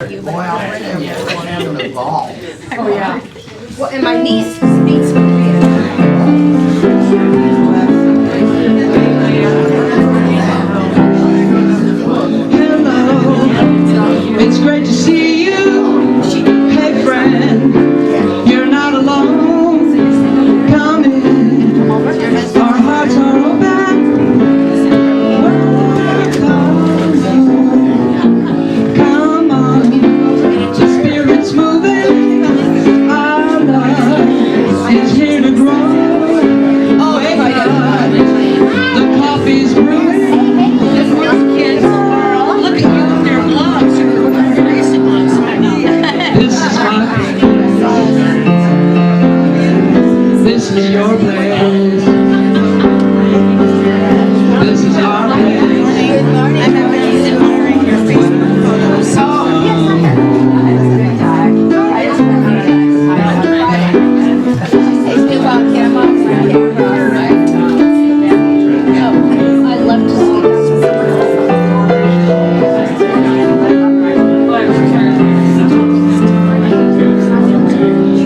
Boy, already I'm having a ball. Oh, yeah. Well, and my niece speaks Korean. Hello, it's great to see you. Hey friend, you're not alone. Come in, our hearts are open. Welcome, come on. The spirit's moving. Our love is here to grow. Wake up, the coffee's brewing. This is your place. This is our place. I'd love to see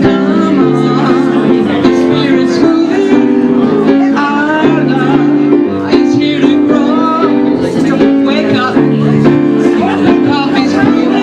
Come on, the spirit's moving. Our love is here to grow. Wake up, the coffee's brewing.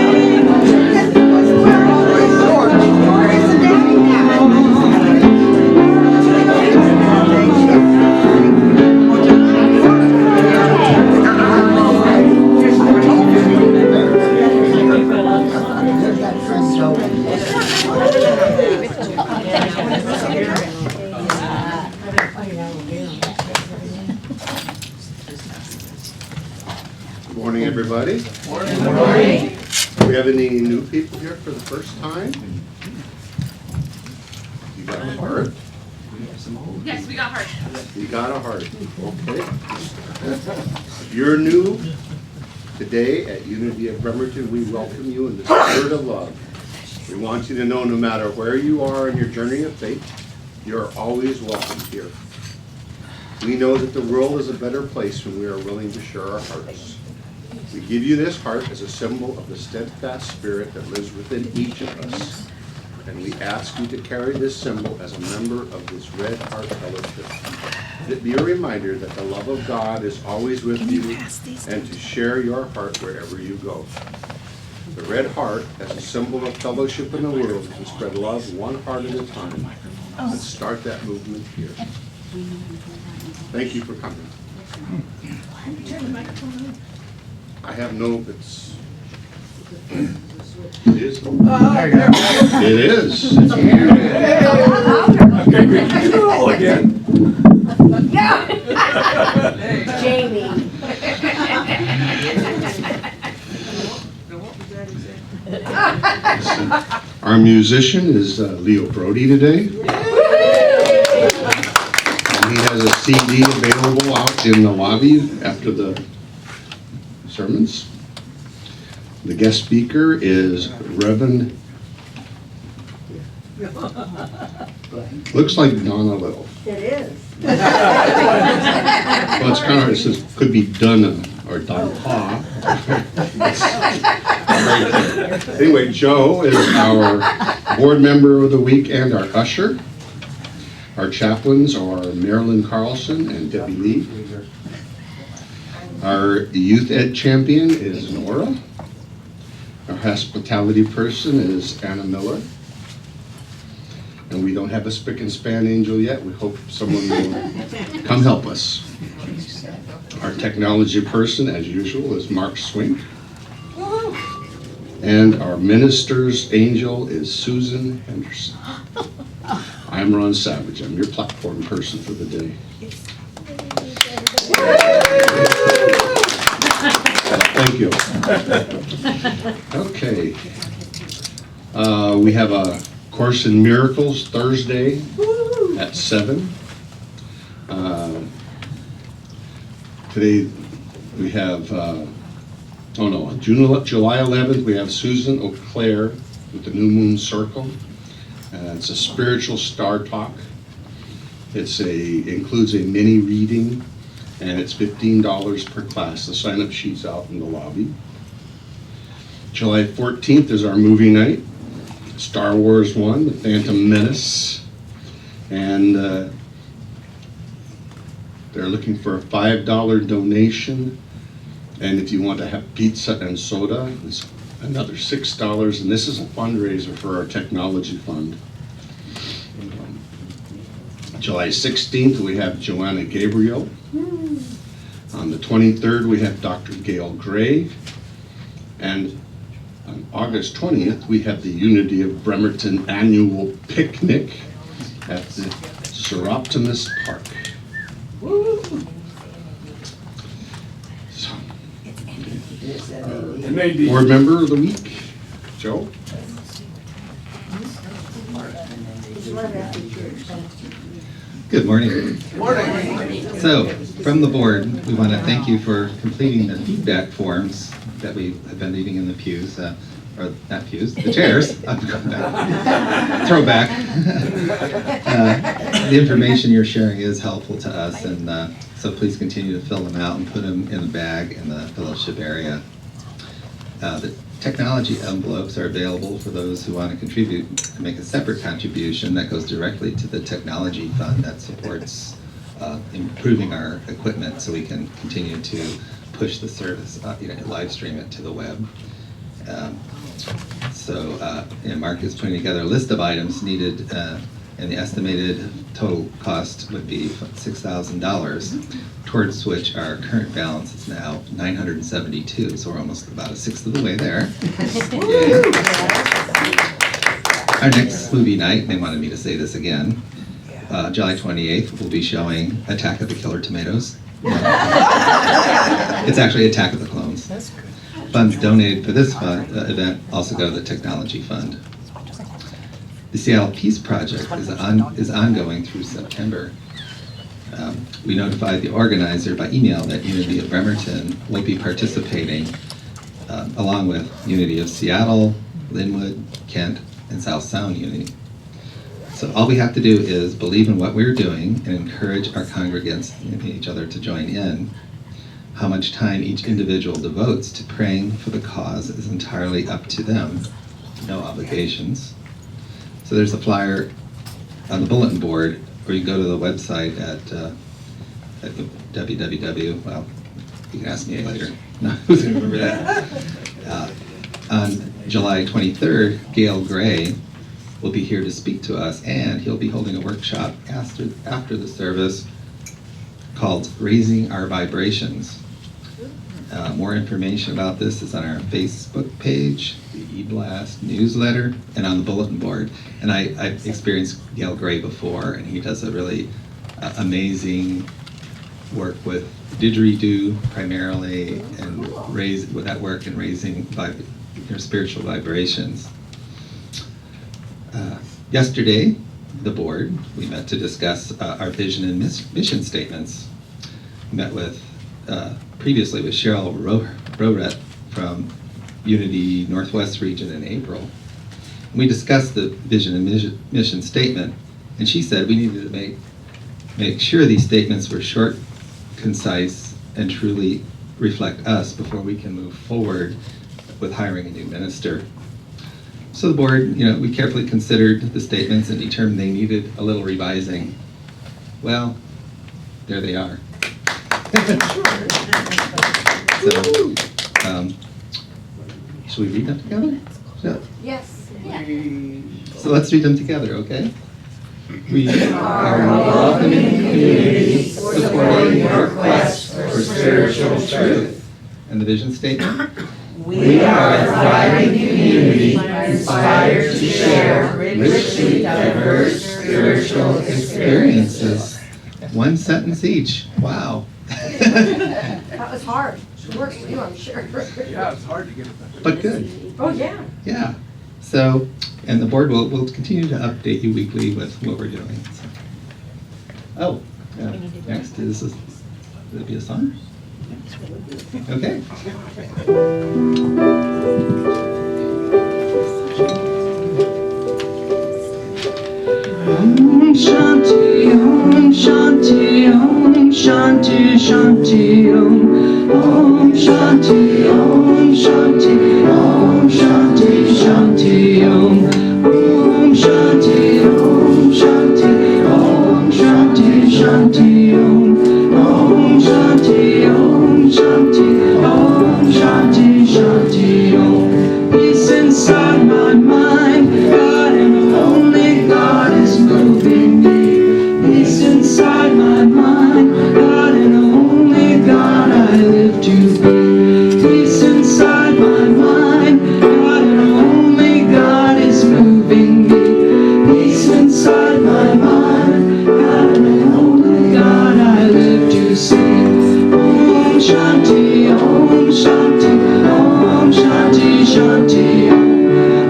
Good morning, everybody. Morning. Do we have any new people here for the first time? You got a heart. Yes, we got heart. You got a heart. Okay. If you're new today at Unity of Bremerton, we welcome you in the spirit of love. We want you to know no matter where you are in your journey of faith, you're always welcome here. We know that the world is a better place when we are willing to share our hearts. We give you this heart as a symbol of the steadfast spirit that lives within each of us. And we ask you to carry this symbol as a member of this Red Heart Fellowship. Let it be a reminder that the love of God is always with you and to share your heart wherever you go. The Red Heart, as a symbol of fellowship in the world, can spread love one heart at a time. Let's start that movement here. Thank you for coming. I have no, it's, it is. It is. Jamie. Our musician is Leo Brodie today. And he has a CD available out in the lobby after the sermons. The guest speaker is Reverend, looks like Donna Little. It is. Well, it's kind of, it says, could be Donna or Donna. Anyway, Joe is our board member of the week and our usher. Our chaplains are Marilyn Carlson and Debbie Lee. Our youth ed champion is Nora. Our hospitality person is Anna Miller. And we don't have a spick and span angel yet. We hope someone will come help us. Our technology person, as usual, is Mark Swink. And our minister's angel is Susan Henderson. I'm Ron Savage. I'm your platform person for the day. Thank you. Okay. We have a Course in Miracles Thursday at 7. Today we have, July 11th, we have Susan O'Clair with the New Moon Circle. It's a spiritual star talk. Includes a mini reading, and it's $15 per class. The sign-up sheet's out in the lobby. July 14th is our movie night. Star Wars 1, The Phantom Menace. And they're looking for a $5 donation. And if you want to have pizza and soda, it's another $6. And this is a fundraiser for our technology fund. July 16th, we have Joanna Gabriel. On the 23rd, we have Dr. Gail Gray. And on August 20th, we have the Unity of Bremerton annual picnic at the Seroptimus Park. So, board member of the week, Joe? Good morning. So, from the board, we want to thank you for completing the feedback forms that we have been leaving in the pews, or not pews, the chairs. I'm going back. Throwback. The information you're sharing is helpful to us, and so please continue to fill them out and put them in a bag in the fellowship area. The technology envelopes are available for those who want to contribute and make a separate contribution that goes directly to the technology fund that supports improving our equipment so we can continue to push the service, live stream it to the web. Mark is putting together a list of items needed, and the estimated total cost would be $6,000, towards which our current balance is now $972, so we're almost about a sixth of the way there. Our next movie night, they wanted me to say this again, July 28th, we'll be showing Attack of the Killer Tomatoes. It's actually Attack of the Clones. Funds donated for this event also go to the Technology Fund. The Seattle Peace Project is ongoing through September. We notified the organizer by email that Unity of Bremerton will be participating along with Unity of Seattle, Linwood, Kent, and South Sound Unity. So all we have to do is believe in what we're doing and encourage our congregants and each other to join in. How much time each individual devotes to praying for the cause is entirely up to them. No obligations. So there's a flyer on the bulletin board, or you can go to the website at www, well, you can ask me later. No, who's going to remember that? On July 23rd, Gail Gray will be here to speak to us, and he'll be holding a workshop after the service called Raising Our Vibrations. More information about this is on our Facebook page, the eBlast newsletter, and on the bulletin board. And I've experienced Gail Gray before, and he does a really amazing work with didgeridoo primarily, and with that work in raising your spiritual vibrations. Yesterday, the board, we met to discuss our vision and mission statements. We met previously with Cheryl Roret from Unity Northwest Region in April. We discussed the vision and mission statement, and she said we needed to make sure these statements were short, concise, and truly reflect us before we can move forward with hiring a new minister. So the board, we carefully considered the statements and determined they needed a little revising. Well, there they are. So, should we read them together? Yeah. Yes. So let's read them together, okay? We are a welcoming community supporting your quest for spiritual truth. And the vision statement? We are a thriving community inspired to share richly diverse spiritual experiences. One sentence each. Wow. That was hard. It works for you, I'm sure. Yeah, it's hard to get it back. But good. Oh, yeah. Yeah. So, and the board will continue to update you weekly with what we're doing. So. Oh, next is, would it be a song? Okay. Om Shanti, Om Shanti, Om Shanti Shanti Om Shanti Om Shanti Om Shanti Shanti Om Shanti Om Shanti Om Shanti Shanti Om Shanti Om Shanti Om Shanti Shanti Om. Peace inside my mind, God and only God is moving me. Peace inside my mind, God and only God I live to be. Peace inside my mind, God and only God is moving me. Peace inside my mind, God and only God I live to see. Om Shanti, Om Shanti, Om Shanti, Shanti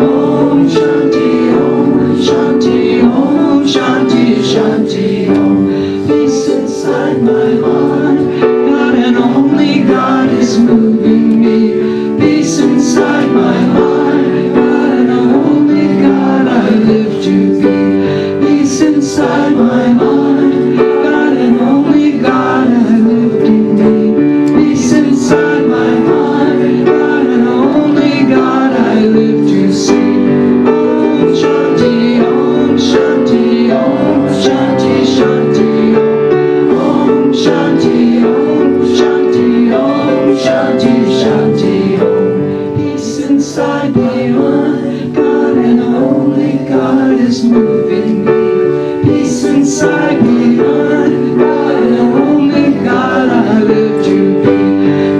Om Shanti, Om Shanti, Om Shanti, Shanti Om. Peace inside my mind, God and only God is moving me. Peace inside my mind, God and only God I live to be. Peace inside my mind, God and only God I live to be. Peace inside my mind, God and only God I live to see. Om Shanti, Om Shanti, Om Shanti, Shanti Om Shanti, Om Shanti, Om Shanti, Shanti Om. Peace inside my mind, God and only God is moving me. Peace inside my mind, God and only God I live to be.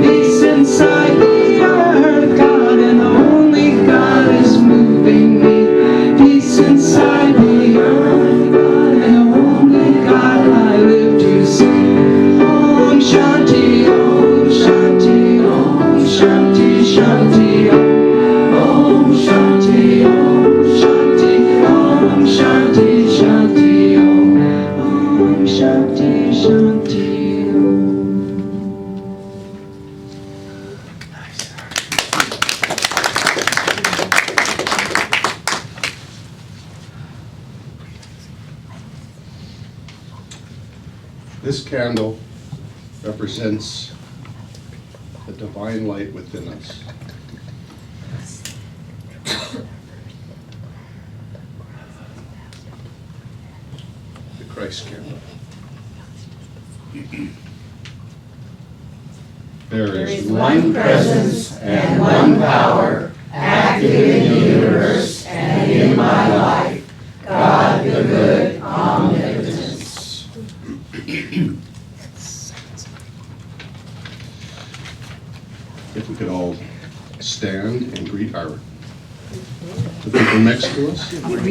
Peace inside the earth, God and only God is moving me. Peace inside the earth, God and only God I live to see. Om Shanti, Om Shanti, Om Shanti, Shanti Om Shanti, Om Shanti, Om Shanti, Shanti Om Shanti, Shanti Om. This candle represents the divine light within us. The Christ candle. There is one presence and one power active in the universe and in my life, God the good omnipotence. If we could all stand and greet the people next to us. Good morning.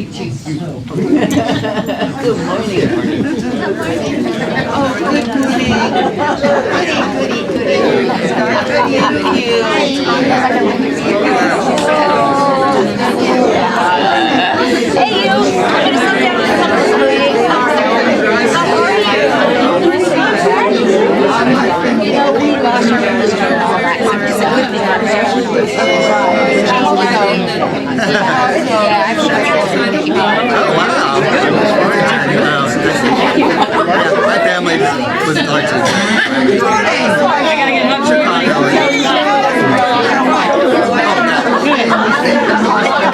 Hey, you. I'm gonna sit down and come to you. How are you? You know, we lost our minister and all that. So it's a good thing I was there. My family was like I gotta get home.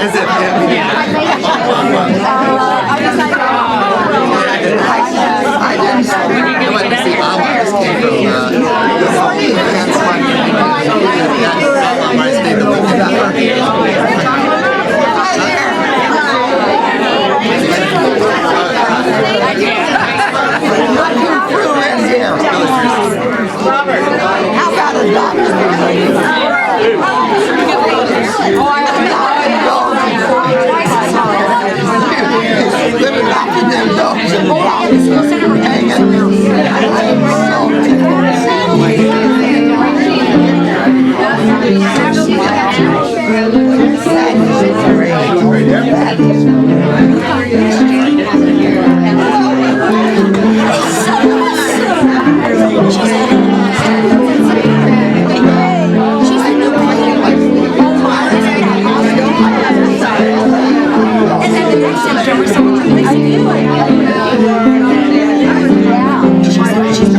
as if I went to see Mama. This came How about a doctor? Living after them dogs and dogs She's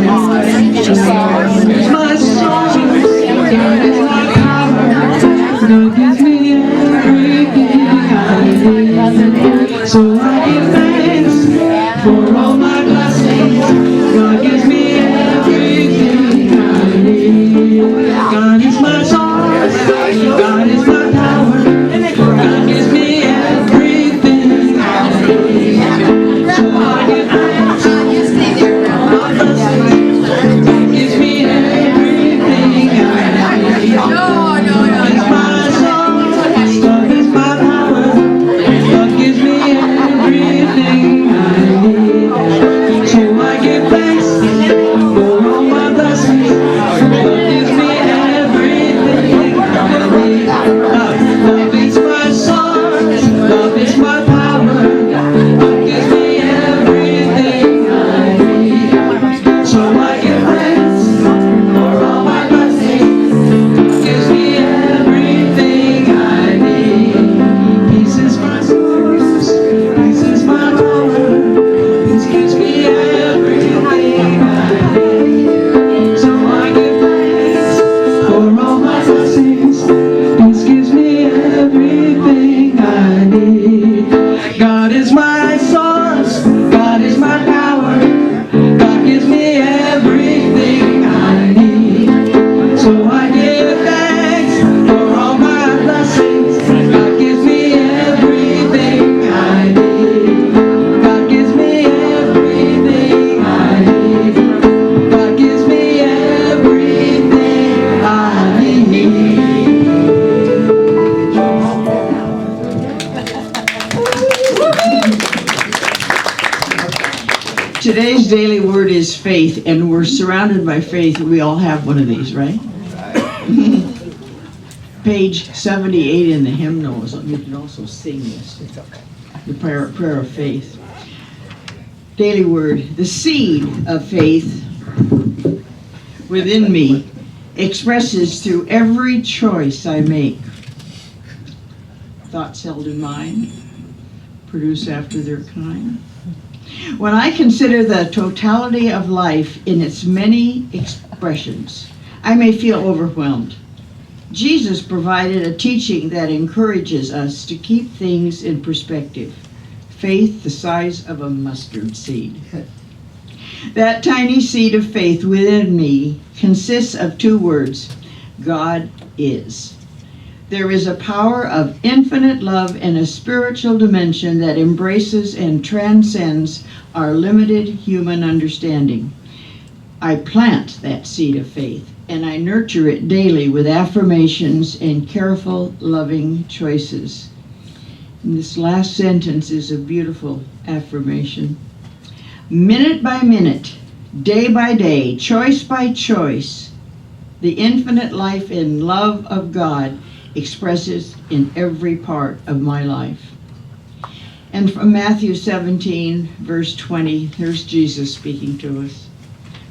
So I give thanks for all my blessings. God gives me everything I need. God is my source. God is my power. God gives me everything I need. So I give thanks for all my blessings. God gives me everything I need. God is my source. God is my power. God gives me everything I need. So I give thanks for all my blessings. God gives me everything I need. Love is my source. Love is my power. God gives me everything I need. So I give thanks for all my blessings. God gives me everything I need. Peace is my source. Peace is my power. Peace gives me everything I need. So I give thanks for all my blessings. Peace gives me everything I need. God is my source. God is my power. God gives me everything I need. So I give thanks for all my blessings. God gives me everything I need. God gives me everything I need. God gives me everything I need. Today's daily word is faith, and we're surrounded by faith. We all have one of these, right? Page 78 in the hymnals. You can also sing this. The prayer of faith. Daily word. The seed of faith within me expresses through every choice I make. Thoughts held in mind produce after their kind. When I consider the totality of life in its many expressions, I may feel overwhelmed. Jesus provided a teaching that encourages us to keep things in perspective. Faith the size of a mustard seed. That tiny seed of faith within me consists of two words: God is. There is a power of infinite love and a spiritual dimension that embraces and transcends our limited human understanding. I plant that seed of faith, and I nurture it daily with affirmations and careful, loving choices. And this last sentence is a beautiful affirmation. Minute by minute, day by day, choice by choice, the infinite life and love of God expresses in every part of my life. And from Matthew 17, verse 20, here's Jesus speaking to us.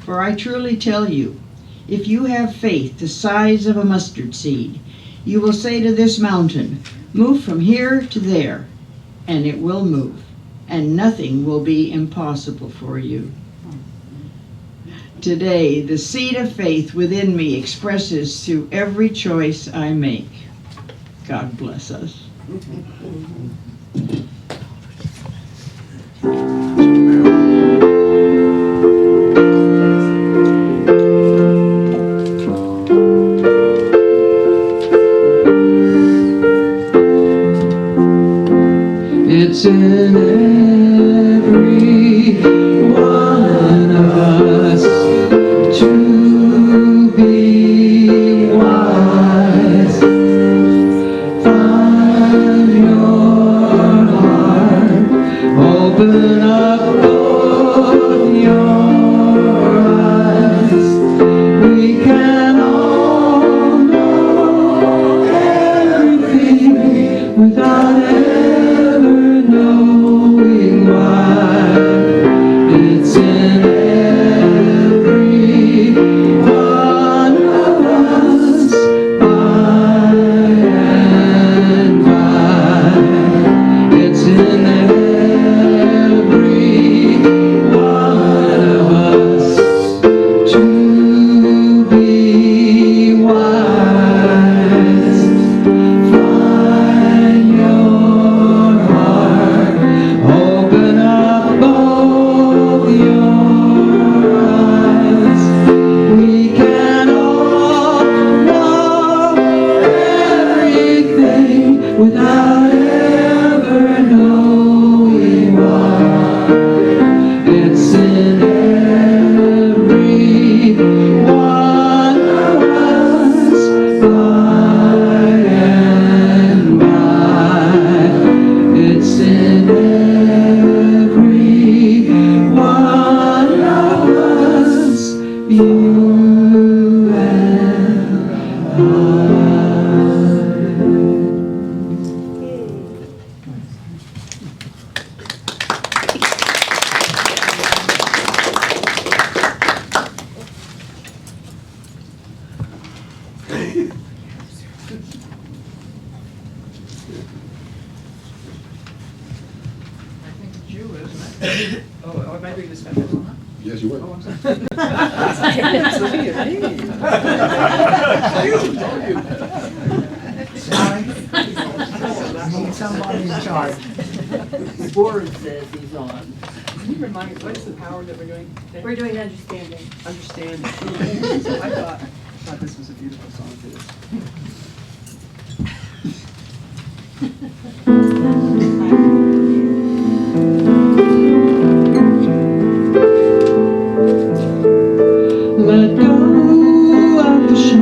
For I truly tell you, if you have faith the size of a mustard seed, you will say to this mountain, move from here to there, and it will move, and nothing will be impossible for you. Today, the seed of faith within me expresses through every choice I make. God bless us. It's in every one of us to be wise. Find your heart, open up both your eyes. We can all know everything without ever knowing why. It's in every one of us, by and by. It's in every one of us to be wise. Find your Oh, am I doing this better? Yes, you were. Oh, I'm sorry. Somebody's in charge. The board says he's on. Can you remind me, what is the power that we're doing today? We're doing understanding. Understanding. So I thought this was a beautiful song for this. Let go of the shore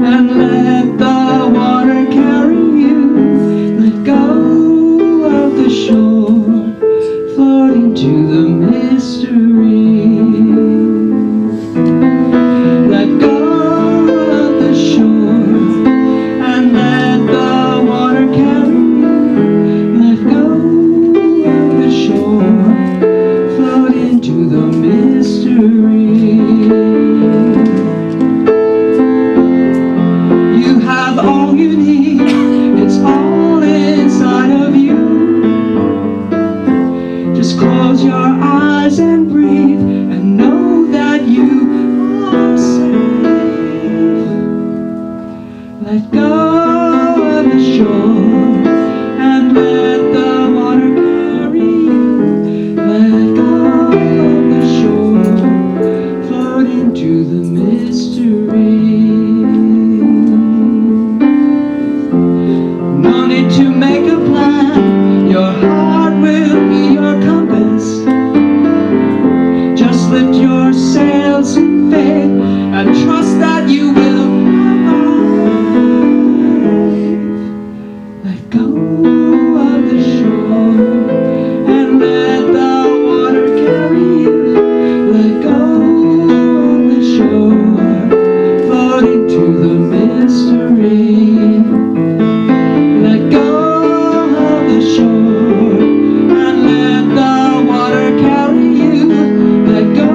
and let the water carry you. Let go of the shore, floating to the mystery. Let go of the shore and let the water carry you. Let go of the shore, floating to the mystery. You have all you need, it's all inside of you. Just close your eyes and breathe and know that you are safe. Let go of the shore and let the water carry you. Let go of the shore, floating to the mystery. No need to make a plan, your heart will be your compass. Just lift your sails in faith and trust that you will arrive. Let go of the shore and let the water carry you. Let go of the shore, floating to the mystery. Let go of the shore and let the water carry you. Let go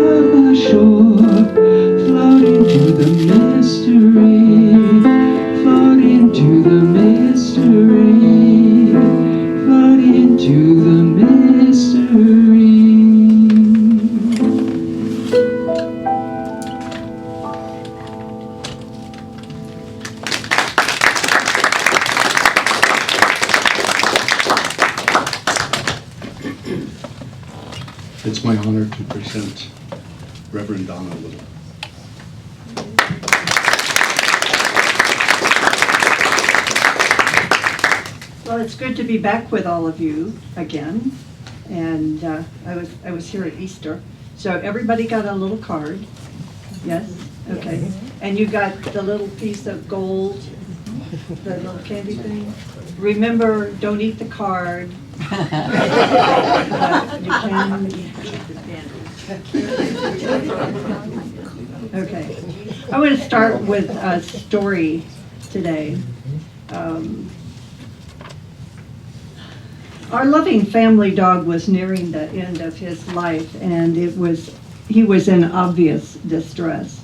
of the shore, floating to the mystery. Floating to the mystery. Floating to the mystery. It's my honor to present Reverend Donna Little. Well, it's good to be back with all of you again. And I was here at Easter. So everybody got a little card. Yes? Okay. And you got the little piece of gold, the little candy thing. Remember, don't eat the card. But you can eat the candy. Okay. I want to start with a story today. Our loving family dog was nearing the end of his life, and he was in obvious distress.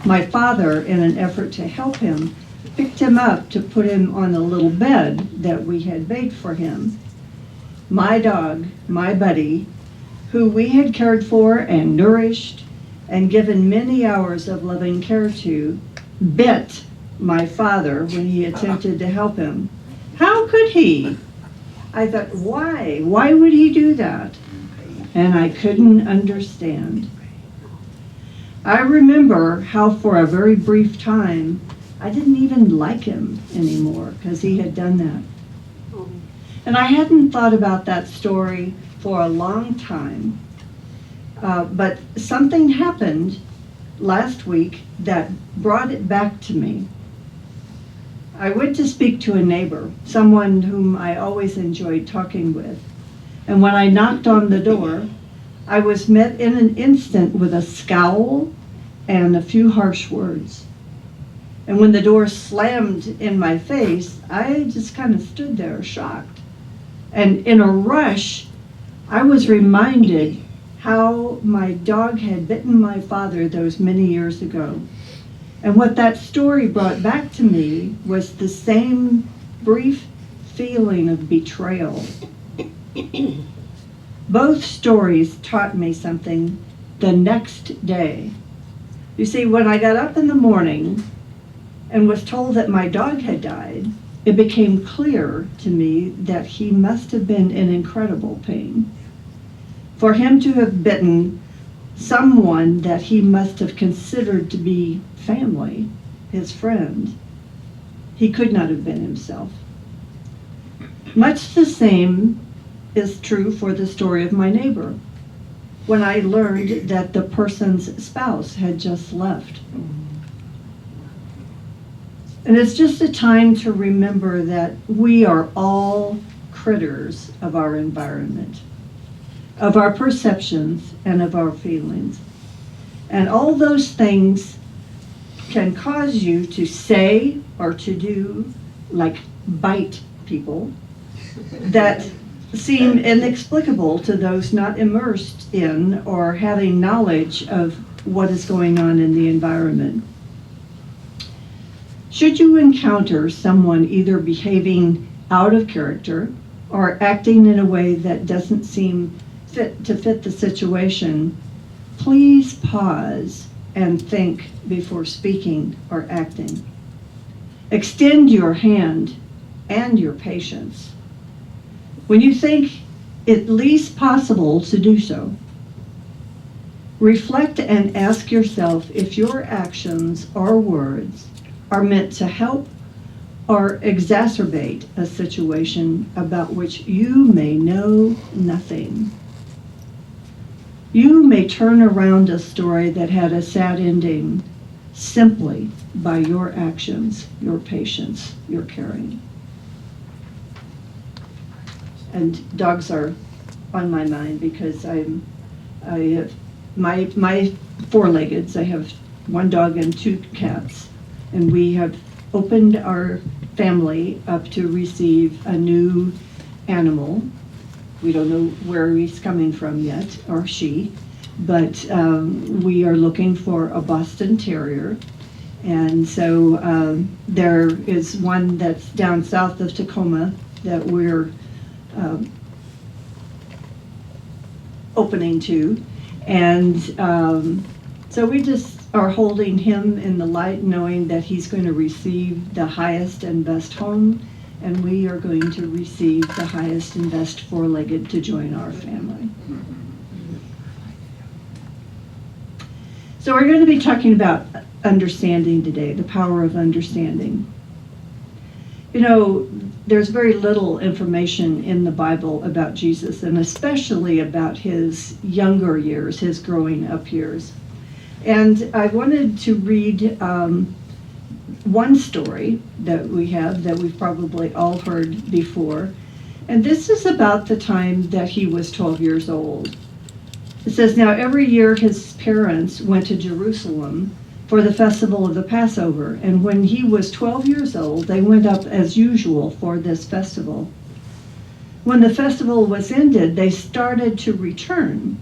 My father, in an effort to help him, picked him up to put him on a little bed that we had made for him. My dog, my buddy, who we had cared for and nourished and given many hours of loving care to, bit my father when he attempted to help him. How could he? I thought, why? Why would he do that? And I couldn't understand. I remember how for a very brief time, I didn't even like him anymore because he had done that. And I hadn't thought about that story for a long time. But something happened last week that brought it back to me. I went to speak to a neighbor, someone whom I always enjoyed talking with. And when I knocked on the door, I was met in an instant with a scowl and a few harsh words. And when the door slammed in my face, I just kind of stood there shocked. And in a rush, I was reminded how my dog had bitten my father those many years ago. And what that story brought back to me was the same brief feeling of betrayal Both stories taught me something the next day. You see, when I got up in the morning and was told that my dog had died, it became clear to me that he must have been in incredible pain. For him to have bitten someone that he must have considered to be family, his friend, he could not have been himself. Much the same is true for the story of my neighbor, when I learned that the person's spouse had just left. And it's just a time to remember that we are all critters of our environment, of our perceptions and of our feelings. And all those things can cause you to say or to do, like bite people, that seem inexplicable to those not immersed in or having knowledge of what is going on in the environment. Should you encounter someone either behaving out of character or acting in a way that doesn't seem fit the situation, please pause and think before speaking or acting. Extend your hand and your patience when you think it least possible to do so. Reflect and ask yourself if your actions or words are meant to help or exacerbate a situation about which you may know nothing. You may turn around a story that had a sad ending simply by your actions, your patience, your caring. And dogs are on my mind because I have my four-leggeds. I have one dog and two cats, and we have opened our family up to receive a new animal. We don't know where he's coming from yet, or she, but we are looking for a Boston Terrier. And so there is one that's down south of Tacoma that we're opening to. And so we just are holding him in the light, knowing that he's going to receive the highest and best home, and we are going to receive the highest and best four-legged to join our family. So we're going to be talking about understanding today, the power of understanding. You know, there's very little information in the Bible about Jesus, and especially about his younger years, his growing up years. And I wanted to read one story that we have that we've probably all heard before. And this is about the time that he was 12 years old. It says, now every year his parents went to Jerusalem for the festival of the Passover. And when he was 12 years old, they went up as usual for this festival. When the festival was ended, they started to return.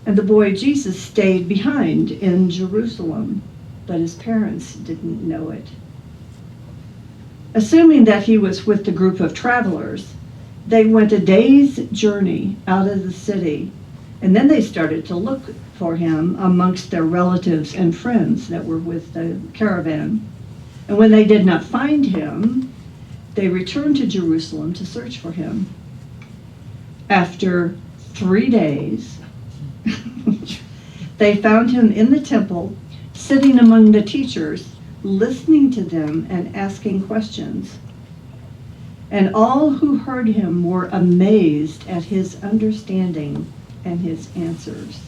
And the boy Jesus stayed behind in Jerusalem, but his parents didn't know it. Assuming that he was with the group of travelers, they went a day's journey out of the city, and then they started to look for him amongst their relatives and friends that were with the caravan. And when they did not find him, they returned to Jerusalem to search for him. After 3 days, they found him in the temple, sitting among the teachers, listening to them and asking questions. And all who heard him were amazed at his understanding and his answers.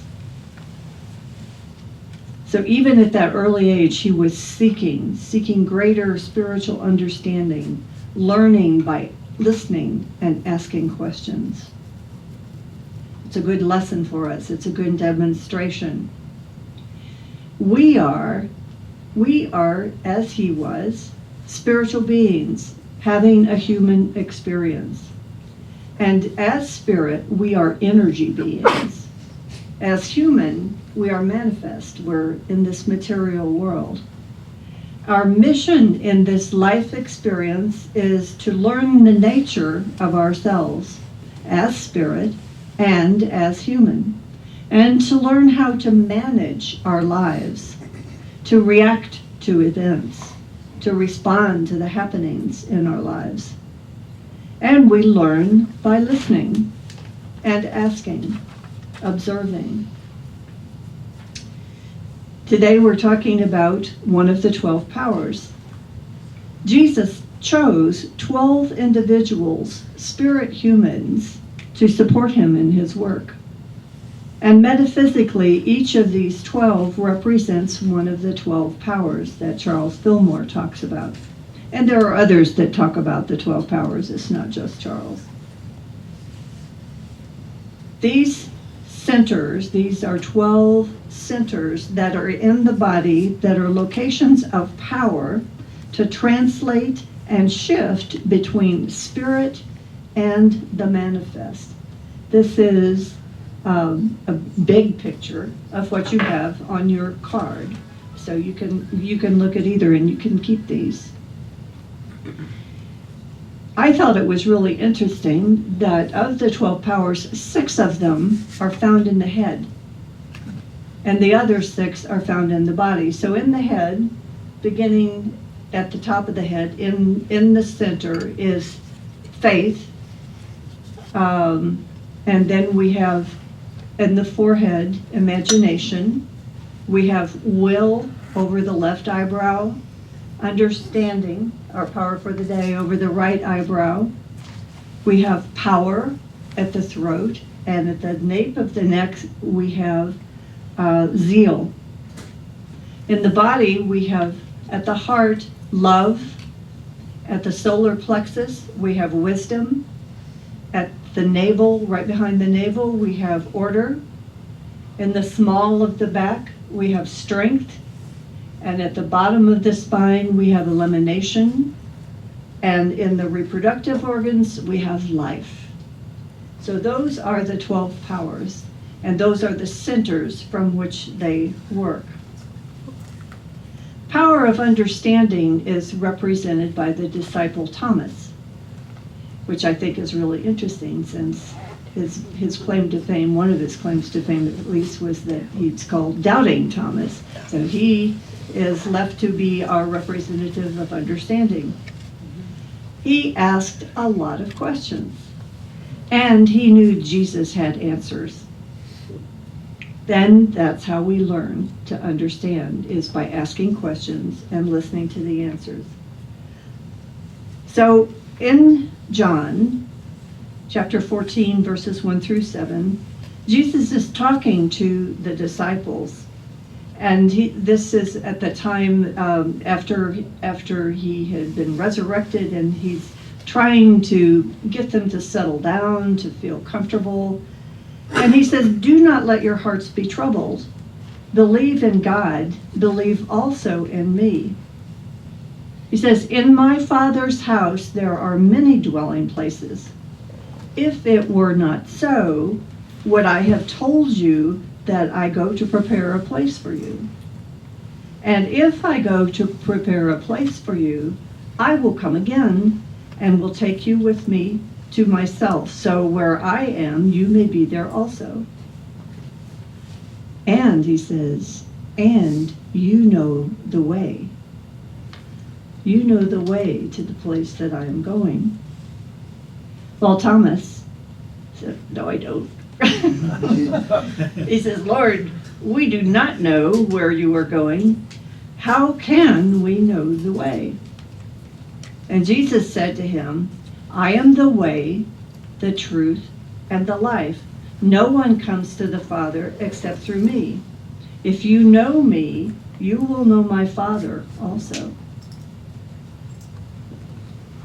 So even at that early age, he was seeking greater spiritual understanding, learning by listening and asking questions. It's a good lesson for us. It's a good demonstration. We are, as he was, spiritual beings having a human experience. And as spirit, we are energy beings. As human, we are manifest. We're in this material world. Our mission in this life experience is to learn the nature of ourselves as spirit and as human, and to learn how to manage our lives, to react to events, to respond to the happenings in our lives. And we learn by listening and asking, observing. Today we're talking about one of the 12 powers. Jesus chose 12 individuals, spirit humans, to support him in his work. And metaphysically, each of these 12 represents one of the 12 powers that Charles Fillmore talks about. And there are others that talk about the 12 powers. It's not just Charles. These centers, these are 12 centers that are in the body that are locations of power to translate and shift between spirit and the manifest. This is a big picture of what you have on your card. So you can look at either and you can keep these. I thought it was really interesting that of the 12 powers, 6 of them are found in the head. And the other 6 are found in the body. So in the head, beginning at the top of the head, in the center is faith. And then we have in the forehead, imagination. We have will over the left eyebrow, understanding, our power for the day, over the right eyebrow. We have power at the throat, and at the nape of the neck we have zeal. In the body we have at the heart love. At the solar plexus we have wisdom. At the navel, right behind the navel, we have order. In the small of the back we have strength. And at the bottom of the spine, we have elimination. And in the reproductive organs, we have life. So those are the 12 powers. And those are the centers from which they work. Power of understanding is represented by the disciple Thomas, which I think is really interesting since his claim to fame, one of his claims to fame at least, was that he's called Doubting Thomas. So he is left to be our representative of understanding. He asked a lot of questions, and he knew Jesus had answers. Then that's how we learn to understand, is by asking questions and listening to the answers. So in John chapter 14, verses 1 through 7, Jesus is talking to the disciples. And this is at the time after he had been resurrected, and he's trying to get them to settle down, to feel comfortable. And he says, "Do not let your hearts be troubled. Believe in God, believe also in me." He says, "In my Father's house there are many dwelling places. If it were not so, would I have told you that I go to prepare a place for you? And if I go to prepare a place for you, I will come again and will take you with me to myself, so where I am, you may be there also. And," he says, "and you know the way. You know the way to the place that I am going." Well, Thomas said, "No, I don't." He says, "Lord, we do not know where you are going. How can we know the way?" And Jesus said to him, "I am the way, the truth, and the life. No one comes to the Father except through me. If you know me, you will know my Father also."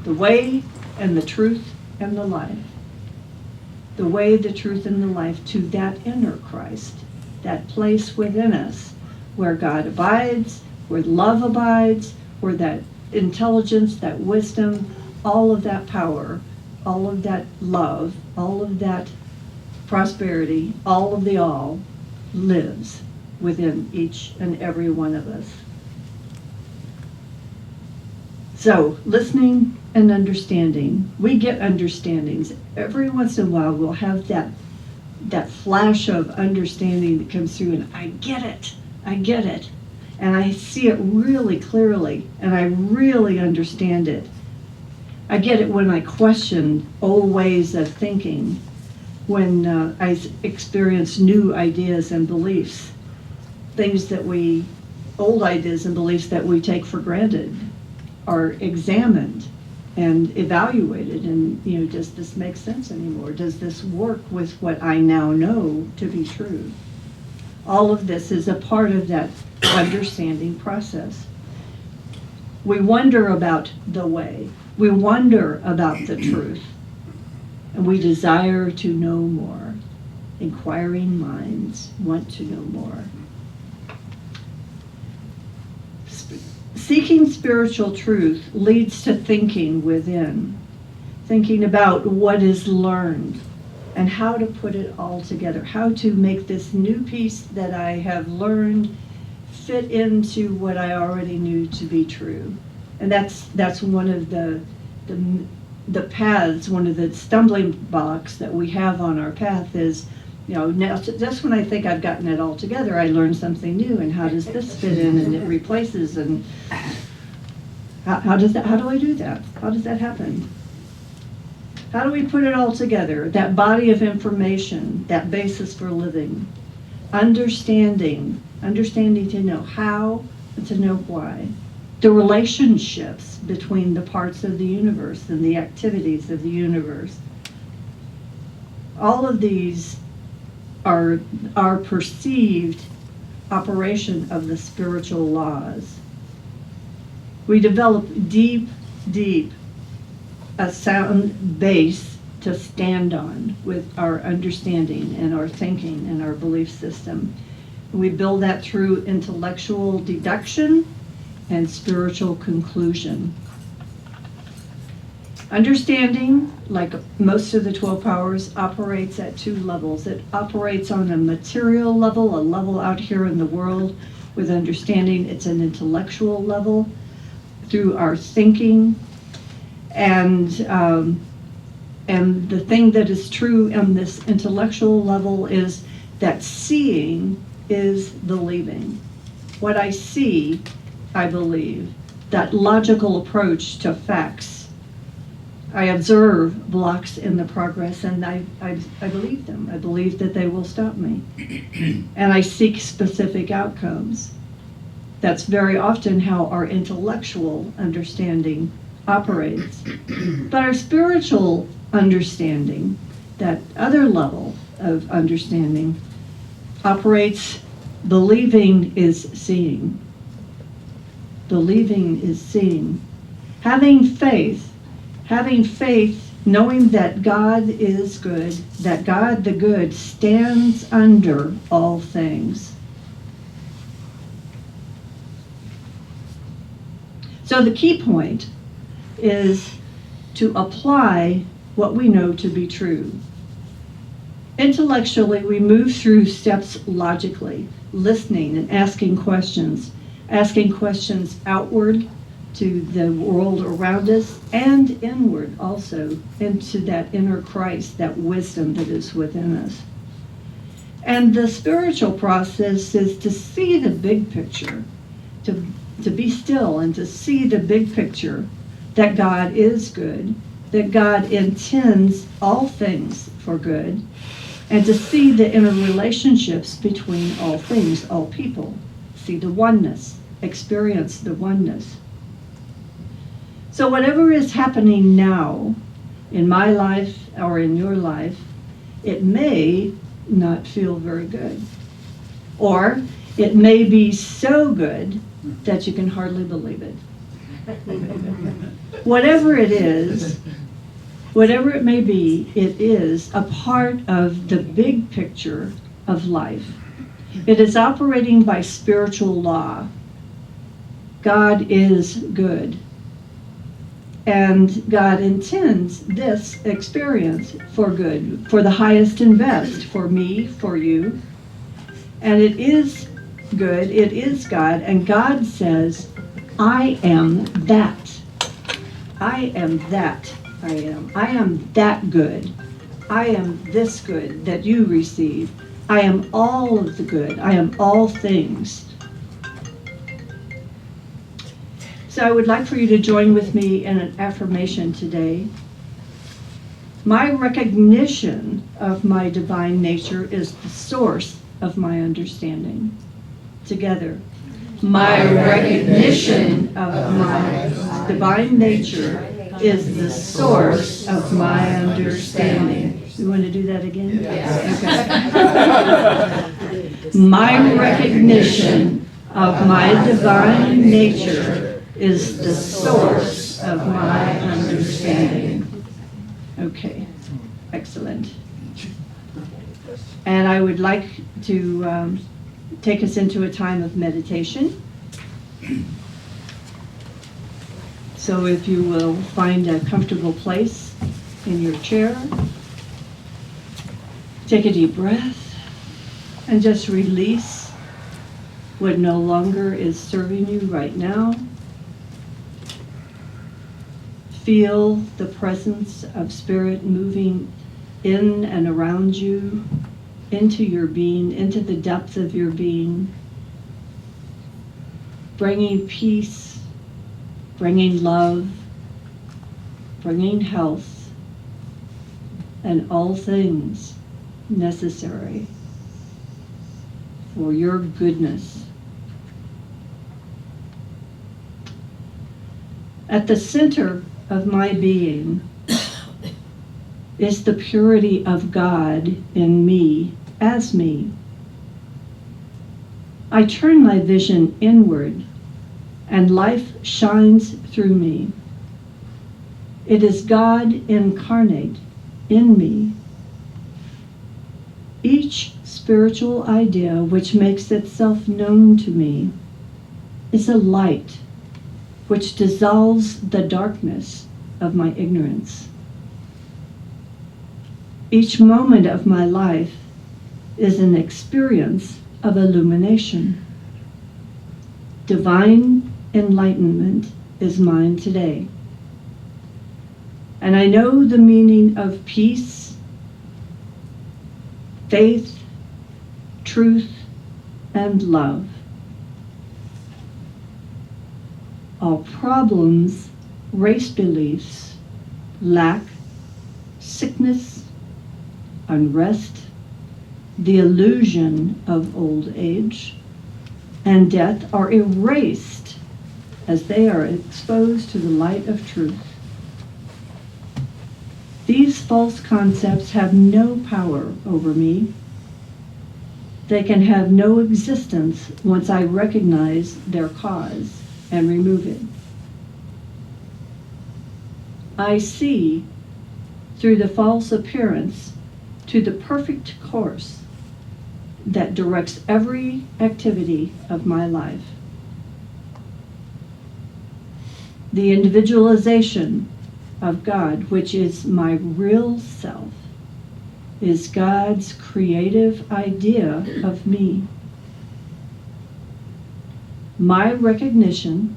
The way and the truth and the life. The way, the truth, and the life to that inner Christ, that place within us where God abides, where love abides, where that intelligence, that wisdom, all of that power, all of that love, all of that prosperity, all of the all lives within each and every one of us. So, listening an understanding. We get understandings. Every once in a while we'll have that flash of understanding that comes through, and I get it. And I see it really clearly, and I really understand it. I get it when I question old ways of thinking, when I experience new ideas and beliefs, old ideas and beliefs that we take for granted are examined and evaluated, and does this make sense anymore? Does this work with what I now know to be true? All of this is a part of that understanding process. We wonder about the way. We wonder about the truth. And we desire to know more. Inquiring minds want to know more. Seeking spiritual truth leads to thinking within. Thinking about what is learned and how to put it all together. How to make this new piece that I have learned fit into what I already knew to be true. And that's one of the paths, one of the stumbling blocks that we have on our path is, now just when I think I've gotten it all together, I learn something new, and how does this fit in, and it replaces, and how do I do that? How does that happen? How do we put it all together? That body of information, that basis for living, understanding to know how and to know why. The relationships between the parts of the universe and the activities of the universe. All of these are our perceived operation of the spiritual laws. We develop deep, a sound base to stand on with our understanding and our thinking and our belief system. We build that through intellectual deduction and spiritual conclusion. Understanding, like most of the 12 powers, operates at two levels. It operates on a material level, a level out here in the world with understanding. It's an intellectual level through our thinking. And the thing that is true on this intellectual level is that seeing is believing. What I see, I believe. That logical approach to facts. I observe blocks in the progress, and I believe them. I believe that they will stop me. And I seek specific outcomes. That's very often how our intellectual understanding operates. But our spiritual understanding, that other level of understanding, operates believing is seeing. Believing is seeing. Having faith, knowing that God is good, that God the good stands under all things. So the key point is to apply what we know to be true. Intellectually, we move through steps logically, listening and asking questions outward to the world around us and inward also, into that inner Christ, that wisdom that is within us. And the spiritual process is to see the big picture, to be still and to see the big picture, that God is good, that God intends all things for good, and to see the interrelationships between all things, all people, see the oneness, experience the oneness. So whatever is happening now in my life or in your life, it may not feel very good. Or it may be so good that you can hardly believe it. Whatever it is, whatever it may be, it is a part of the big picture of life. It is operating by spiritual law. God is good. And God intends this experience for good, for the highest and best, for me, for you. And it is good, it is God, and God says, I am that. I am that. I am that good. I am this good that you receive. I am all of the good. I am all things. So I would like for you to join with me in an affirmation today. My recognition of my divine nature is the source of my understanding. Together. My recognition of my divine nature is the source of my understanding. You want to do that again? Yes. Okay. My recognition of my divine nature is the source of my understanding. Okay, excellent. And I would like to take us into a time of meditation. So if you will find a comfortable place in your chair, take a deep breath and just release what no longer is serving you right now. Feel the presence of Spirit moving in and around you, into your being, into the depth of your being, bringing peace, bringing love, bringing health, and all things necessary for your goodness. At the center of my being is the purity of God in me, as me. I turn my vision inward, and life shines through me. It is God incarnate in me. Each spiritual idea which makes itself known to me is a light which dissolves the darkness of my ignorance. Each moment of my life is an experience of illumination. Divine enlightenment is mine today. And I know the meaning of peace, faith, truth, and love. All problems, race beliefs, lack, sickness, unrest, the illusion of old age, and death are erased as they are exposed to the light of truth. These false concepts have no power over me. They can have no existence once I recognize their cause and remove it. I see through the false appearance to the perfect course that directs every activity of my life. The individualization of God, which is my real self, is God's creative idea of me. My recognition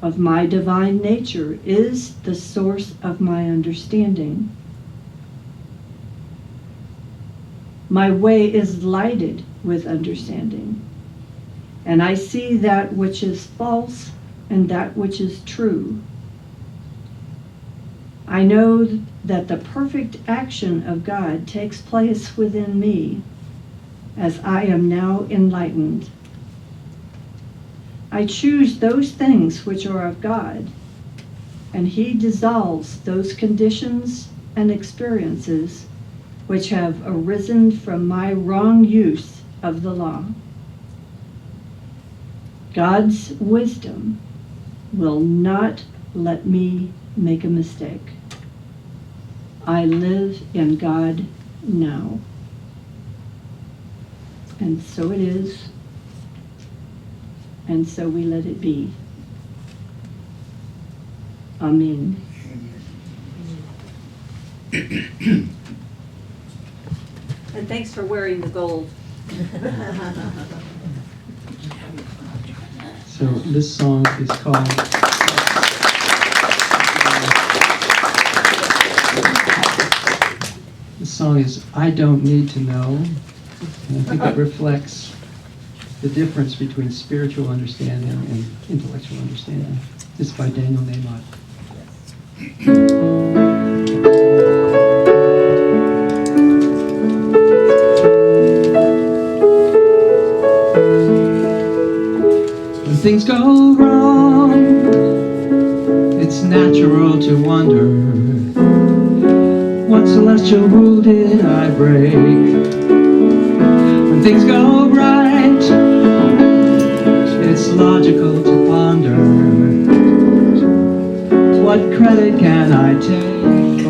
of my divine nature is the source of my understanding. My way is lighted with understanding, and I see that which is false and that which is true. I know that the perfect action of God takes place within me as I am now enlightened. I choose those things which are of God, and He dissolves those conditions and experiences which have arisen from my wrong use of the law. God's wisdom will not let me make a mistake. I live in God now. And so it is, and so we let it be. Amen. And thanks for wearing the gold. So this song is called song is I Don't Need to Know. And I think it reflects the difference between spiritual understanding and intellectual understanding. It's by Daniel Nahmod. When things go wrong, it's natural to wonder, what celestial rule did I break? When things go right, it's logical to ponder, what credit can I take?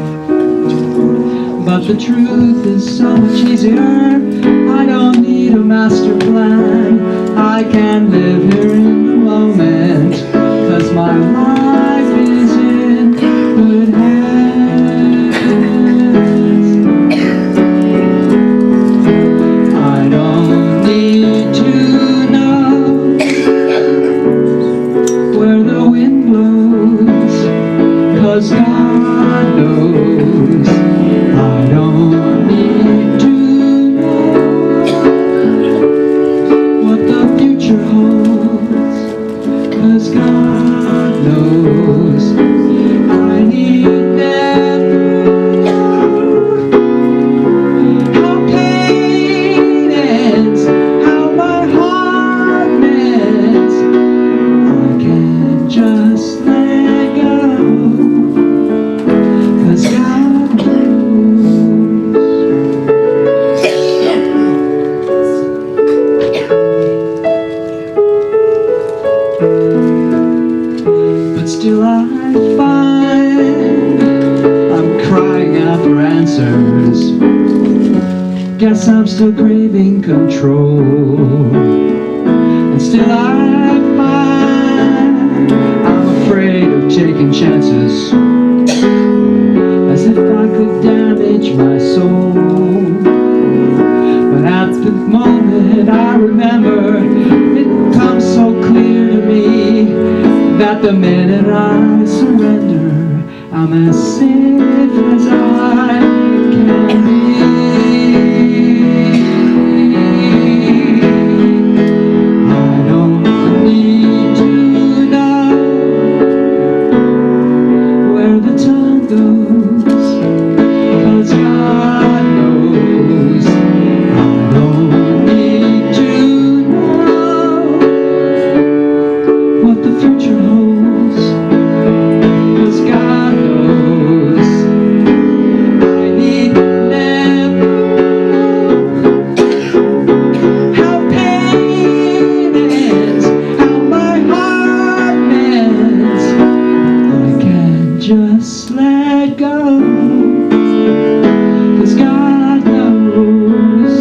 But the truth is so much easier. I don't need a master plan. I can live here in the moment, 'cause my life is in good hands. I don't need to know where the wind blows, 'cause God knows. I don't need to know what the future holds, 'cause God knows. I need never know how pain ends, how my heart mends. I can just let go, 'cause God knows. But still I find I'm crying out for answers. Guess I'm still craving control. And still I find I'm afraid of taking chances, as if I could damage my soul. But at the moment I remember, it comes so clear to me, that the minute I surrender, I'm as safe as I can be. I don't need to know where the time goes, 'cause God knows. I don't need to know what the future holds, 'cause God knows. I need never know how pain ends, how my heart mends. I can just let go, 'cause God knows.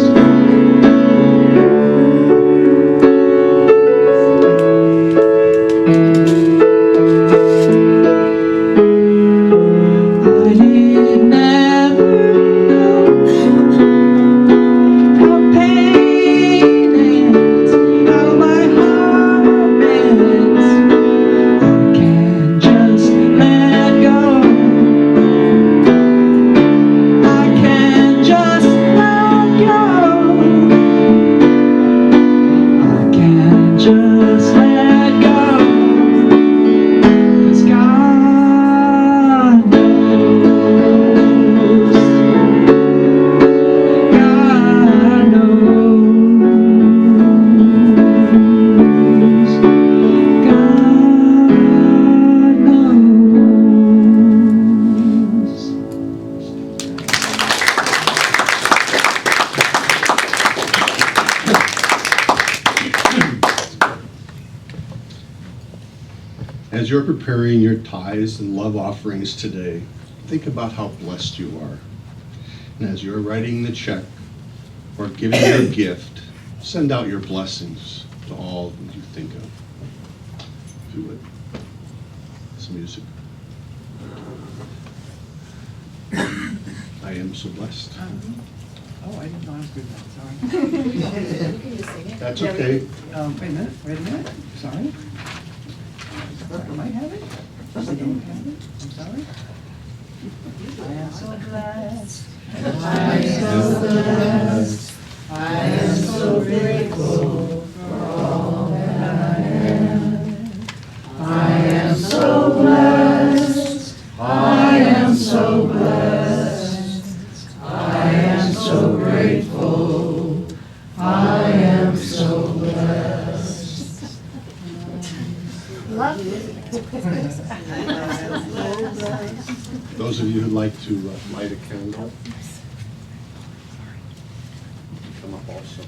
I need never know how pain ends, how my heart mends. I can just let go. I can just let go. I can just let go, 'cause God knows. God knows. God knows. As you're preparing your tithes and love offerings today, think about how blessed you are. And as you're writing the check or giving your gift, send out your blessings to all that you think of. If you would. Some music. I am so blessed. Oh, I didn't know I was good at that, sorry. That's okay. Wait a minute, sorry. I might have it. I don't have it, I'm sorry. I am so blessed. I am so blessed. I am so grateful for all that I am. I am so blessed. I am so blessed. I am so grateful. I am so blessed. Those of you who'd like to light a candle, come up also.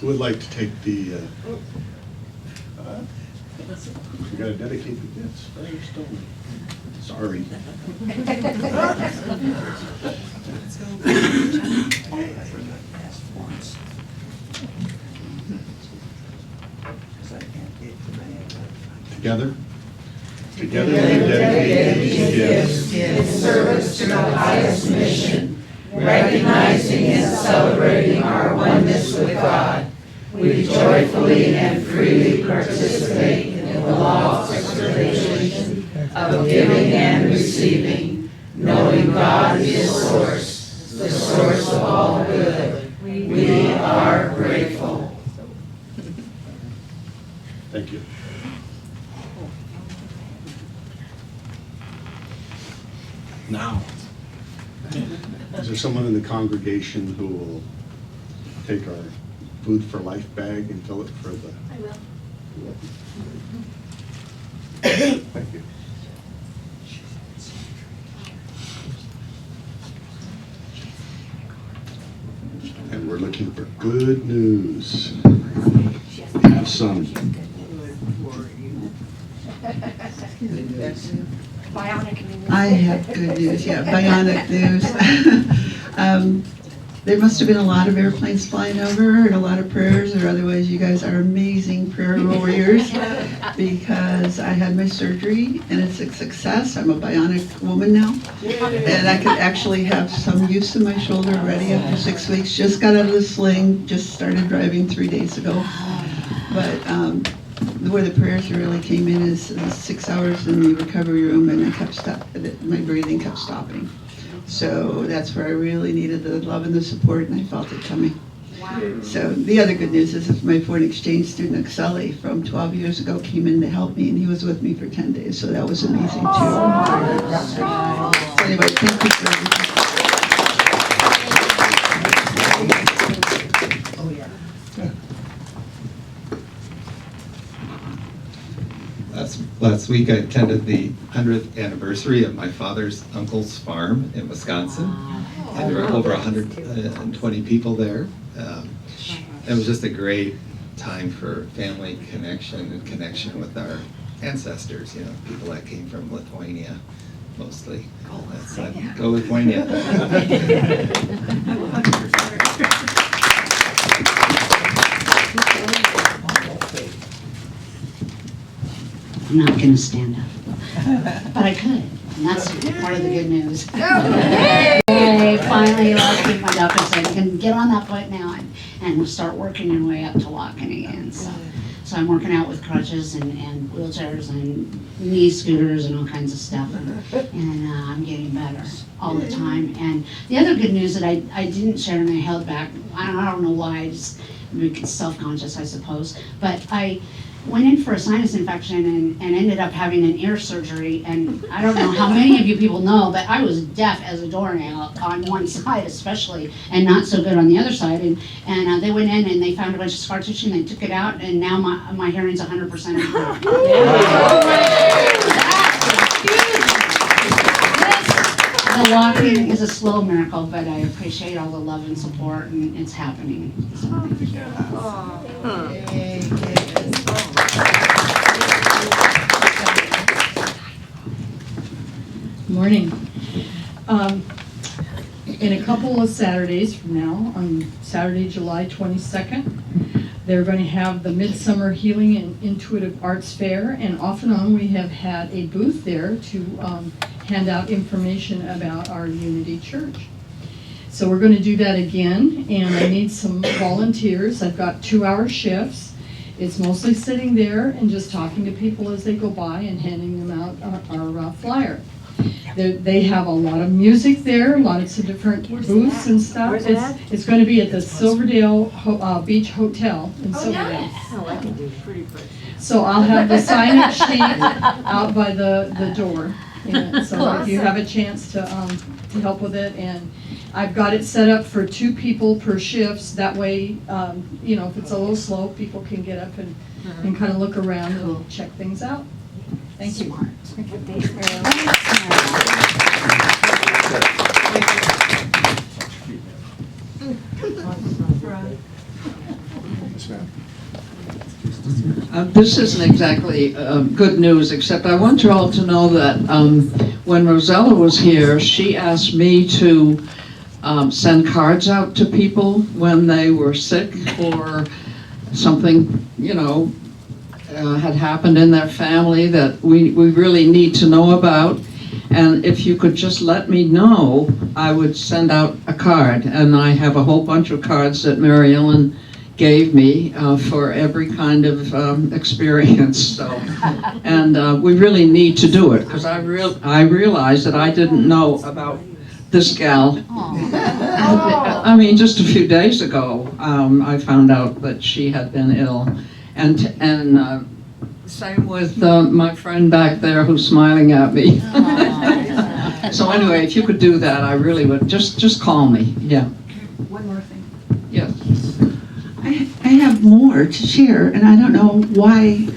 Who would like to take the, you gotta dedicate the gifts. Oh, you're still, sorry. Together? Together we dedicate these gifts in service to the highest mission, recognizing and celebrating our oneness with God. We joyfully and freely participate in the law of circulation of giving and receiving, knowing God is source, the source of all good. We are grateful. Thank you. Now, is there someone in the congregation who will take our Food for Life bag and fill it for the... I will. Thank you. And we're looking for good news. Have some. Bionic news. I have good news, yeah, bionic news. There must have been a lot of airplanes flying over and a lot of prayers, or otherwise you guys are amazing prayer warriors, because I had my surgery and it's a success. I'm a bionic woman now, and I could actually have some use of my shoulder already after 6 weeks. Just got out of the sling, just started driving 3 days ago. But where the prayers really came in is 6 hours in the recovery room, and I kept my breathing kept stopping. So that's where I really needed the love and the support, and I felt it coming. Wow. So the other good news is that my foreign exchange student, Axeli, from 12 years ago came in to help me, and he was with me for 10 days, so that was amazing too. So anyway, thank you for everything. Last week I attended the 100th anniversary of my father's uncle's farm in Wisconsin, and there were over 120 people there. It was just a great time for family connection and connection with our ancestors, you know, people that came from Lithuania mostly. Go Lithuania. I'm not going to stand up, but I could, and that's part of the good news. Yay, finally lifted my doctor said you can get on that foot now and start working your way up to walking again. So I'm working out with crutches and wheelchairs and knee scooters and all kinds of stuff, and I'm getting better all the time. And the other good news that I didn't share and I held back, I don't know why, I just self-conscious, I suppose, but I went in for a sinus infection and ended up having an ear surgery, and I don't know how many of you people know, but I was deaf as a doornail on one side especially, and not so good on the other side, and they went in and they found a bunch of scar tissue and they took it out, and now my hearing's 100% improved. The walking is a slow miracle, but I appreciate all the love and support, and it's happening. So, thank you. Morning. In a couple of Saturdays from now, on Saturday, July 22nd, they're going to have the Midsummer Healing and Intuitive Arts Fair, and off and on we have had a booth there to hand out information about our Unity Church. So we're going to do that again, and I need some volunteers. I've got 2-hour shifts. It's mostly sitting there and just talking to people as they go by and handing them out our flyer. They have a lot of music there, lots of different booths and stuff. It's going to be at the Silverdale Beach Hotel in Silverdale. Oh, I can do pretty quick. So I'll have the sign-up sheet out by the door. And so if you have a chance to help with it, and I've got it set up for 2 people per shifts. That way, you know, if it's a little slow, people can get up and kind of look around and check things out. Thank you. This isn't exactly good news, except I want you all to know that when Rosella was here, she asked me to send cards out to people when they were sick or something, you know, had happened in their family that we really need to know about. And if you could just let me know, I would send out a card. And I have a whole bunch of cards that Mary Ellen gave me for every kind of experience. So, and we really need to do it because I realized that I didn't know about this gal. I mean, just a few days ago, I found out that she had been ill, and same with my friend back there who's smiling at me. So anyway, if you could do that, I really would. Just call me. Yeah. One more thing. Yes. I have more to share, and I don't know why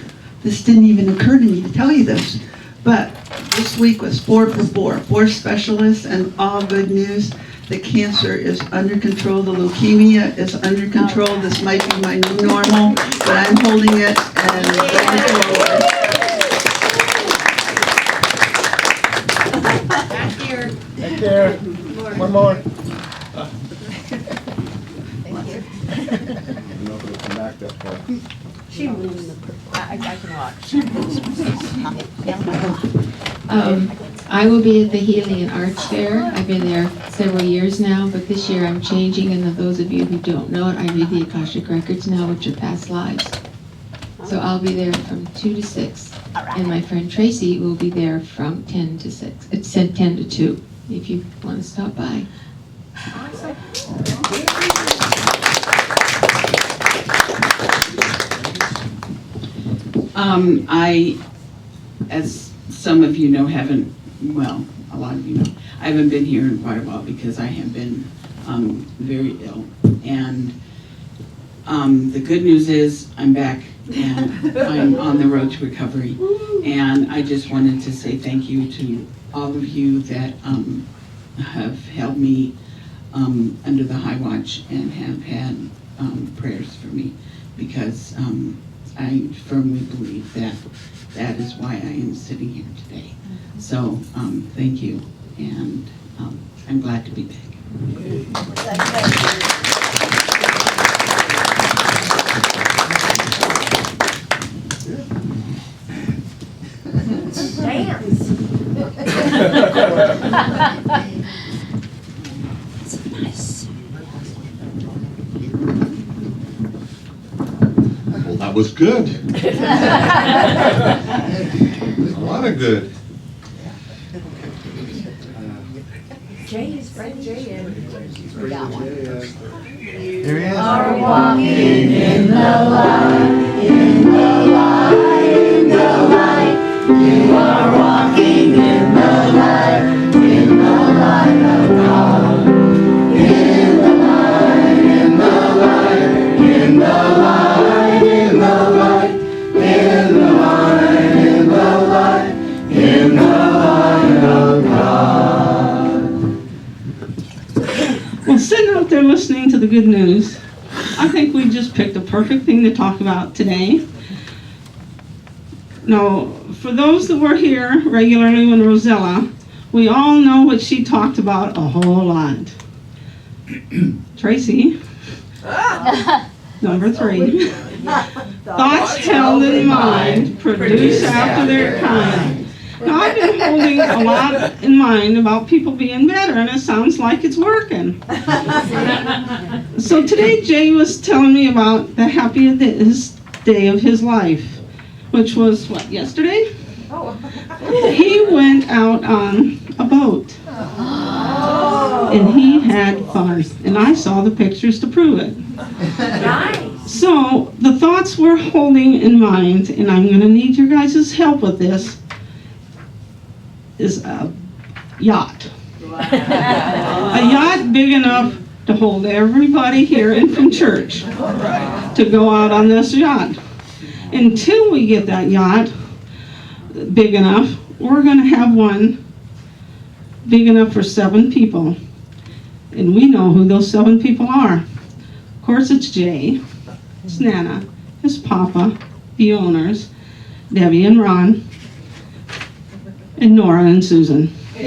this didn't even occur to me to tell you this, but this week was 4 for 4 specialists, and all good news. The cancer is under control, the leukemia is under control. This might be my new normal, but I'm holding it and going forward. Right there. One more. I will be at the Healing and Arts Fair. I've been there several years now, but this year I'm changing, and for those of you who don't know it, I read the Akashic Records now, which are past lives. So I'll be there from 2 to 6, and my friend Tracy will be there from 10 to 6. It's 10 to 2, if you want to stop by. I, as some of you know, well, a lot of you know, I haven't been here in quite a while because I have been very ill. And the good news is I'm back and I'm on the road to recovery. And I just wanted to say thank you to all of you that have held me under the high watch and have had prayers for me, because I firmly believe that that is why I am sitting here today. So thank you, and I'm glad to be back. Well, that was good. A lot of good. Jay's friend Jay and Here he is. are walking in the light, in the light, in the light. You are walking in the light, in the light of God. In the light, in the light, in the light, in the light, in the light, in the light, in the light of God. Well, sitting out there listening to the good news, I think we just picked the perfect thing to talk about today. Now, for those that were here regularly when Rosella, we all know what she talked about a whole lot. Tracy, number 3. Thoughts held in mind produce after their kind. Now, I've been holding a lot in mind about people being better, and it sounds like it's working. So today, Jay was telling me about the happiest day of his life, which was, what, yesterday? He went out on a boat, and he had fun, and I saw the pictures to prove it. So the thoughts we're holding in mind, and I'm going to need your guys' help with this, is a yacht. A yacht big enough to hold everybody here in from church to go out on this yacht. Until we get that yacht big enough, we're going to have one big enough for 7 people. And we know who those 7 people are. Of course, it's Jay, it's Nana, his papa, the owners, Debbie and Ron, and Nora and Susan. We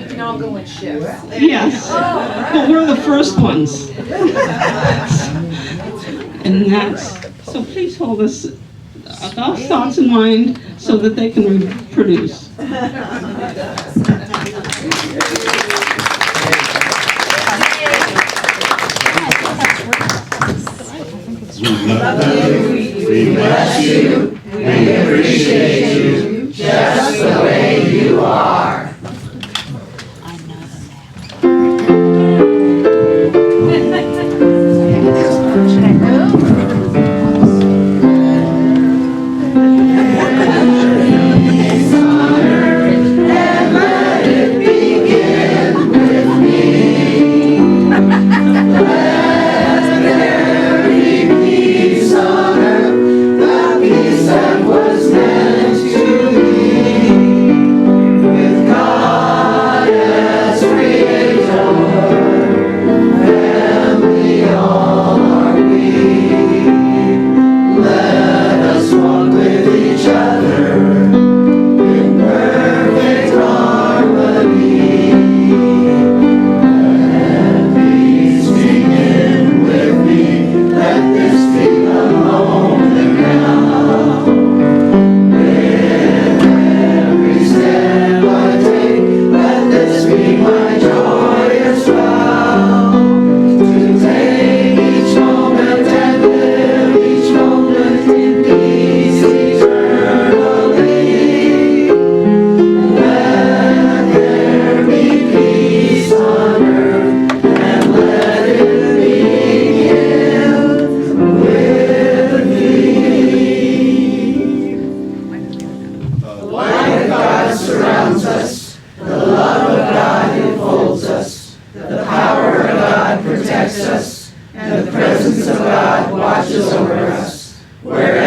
can all go in shifts. Yes, but we're the first ones. And that's, so please hold us, those thoughts in mind so that they can reproduce. love you, we bless you, we appreciate you, just the way you are. protects us, and the presence of God watches over us. Wherever